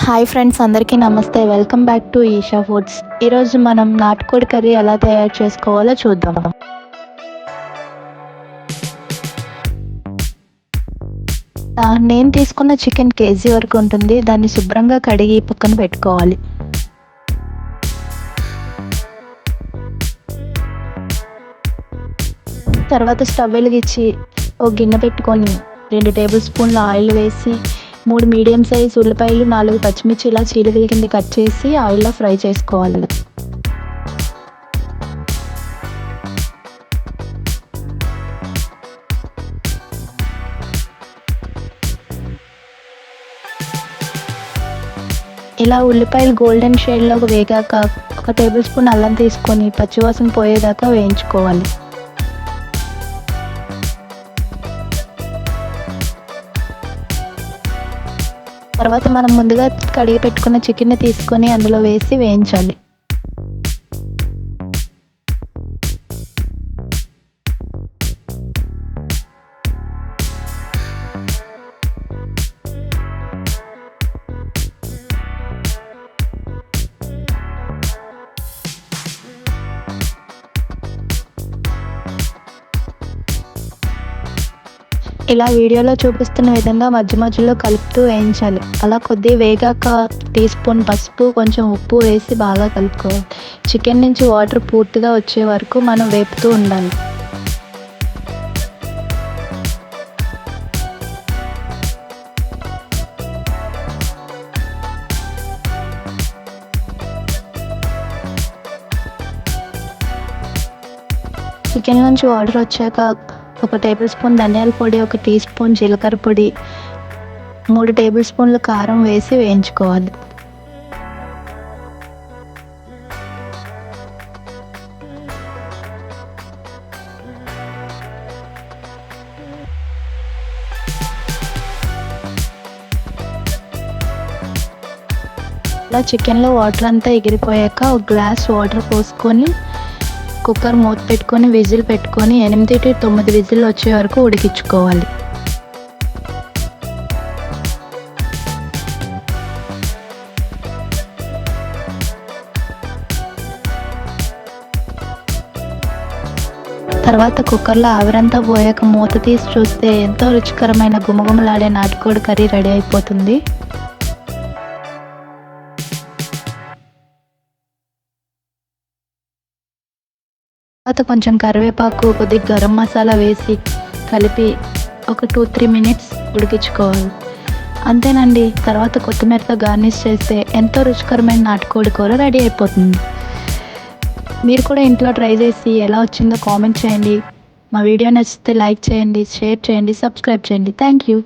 Hi friends, అందరికీ నమస్తే. Welcome back to Esha Foods. ఈరోజు మనం నాటుకోడి కర్రీ ఎలా తయారు చేసుకోవాలో చూద్దాం. నేను తీసుకున్న చికెన్ కేజీ వరకు ఉంటుంది. దాన్ని శుభ్రంగా కడిగి పక్కన పెట్టుకోవాలి. తర్వాత స్టవ్ వెలిగించి ఒక గిన్నె పెట్టుకొని 2 టేబుల్ స్పూన్ల ఆయిల్ వేసి 3 మీడియం సైజ్ ఉల్లిపాయలు, 4 పచ్చిమిర్చి ఇలా చీలికల కింద కట్ చేసి ఆయిల్లో ఫ్రై చేసుకోవాలి. ఇలా ఉల్లిపాయలు గోల్డెన్ షేడ్లోకి వేగాక 1 టేబుల్ స్పూన్ అల్లం తీసుకొని పచ్చివాసన పోయేదాకా వేయించుకోవాలి. తర్వాత మనం ముందుగా కడిగి పెట్టుకున్న చికెన్ని తీసుకొని అందులో వేసి వేయించాలి. ఇలా వీడియోలో చూపిస్తున్న విధంగా మధ్య మధ్యలో కలుపుతూ వేయించాలి. అలా కొద్దిగా వేగాక టీ స్పూన్ పసుపు, కొంచెం ఉప్పు వేసి బాగా కలుపుకోవాలి. చికెన్ నుంచి వాటర్ పూర్తిగా వచ్చే వరకు మనం వేపుతూ ఉండాలి. చికెన్ నుంచి వాటర్ వచ్చాక 1 టేబుల్ స్పూన్ ధనియాల పొడి, 1 టీ స్పూన్ జీలకర్ర పొడి, 3 టేబుల్ స్పూన్ల కారం వేసి వేయించుకోవాలి. ఇలా చికెన్లో వాటర్ అంతా ఎగిరిపోయాక 1 గ్లాస్ వాటర్ పోసుకొని కుక్కర్ మూత పెట్టుకొని విజిల్ పెట్టుకొని 8 to 9 విజిల్ వచ్చే వరకు ఉడికించుకోవాలి. తర్వాత కుక్కర్లో ఆవిరంతా పోయాక మూత తీసి చూస్తే ఎంతో రుచికరమైన గుమగుమలాడే నాటుకోడి కర్రీ రెడీ అయిపోతుంది. తర్వాత కొంచెం కరివేపాకు, కొద్దిగా గరం మసాలా వేసి కలిపి ఒక 2-3 మినిట్స్ ఉడికించుకోవాలి. అంతేనండి. తర్వాత కొత్తిమీరతో గార్నిష్ చేస్తే ఎంతో రుచికరమైన నాటుకోడి కూర రెడీ అయిపోతుంది. మీరు కూడా ఇంట్లో ట్రై చేసి ఎలా వచ్చిందో కామెంట్ చేయండి. మా వీడియో నచ్చితే లైక్ చేయండి, షేర్ చేయండి, సబ్స్క్రైబ్ చేయండి. Thank you.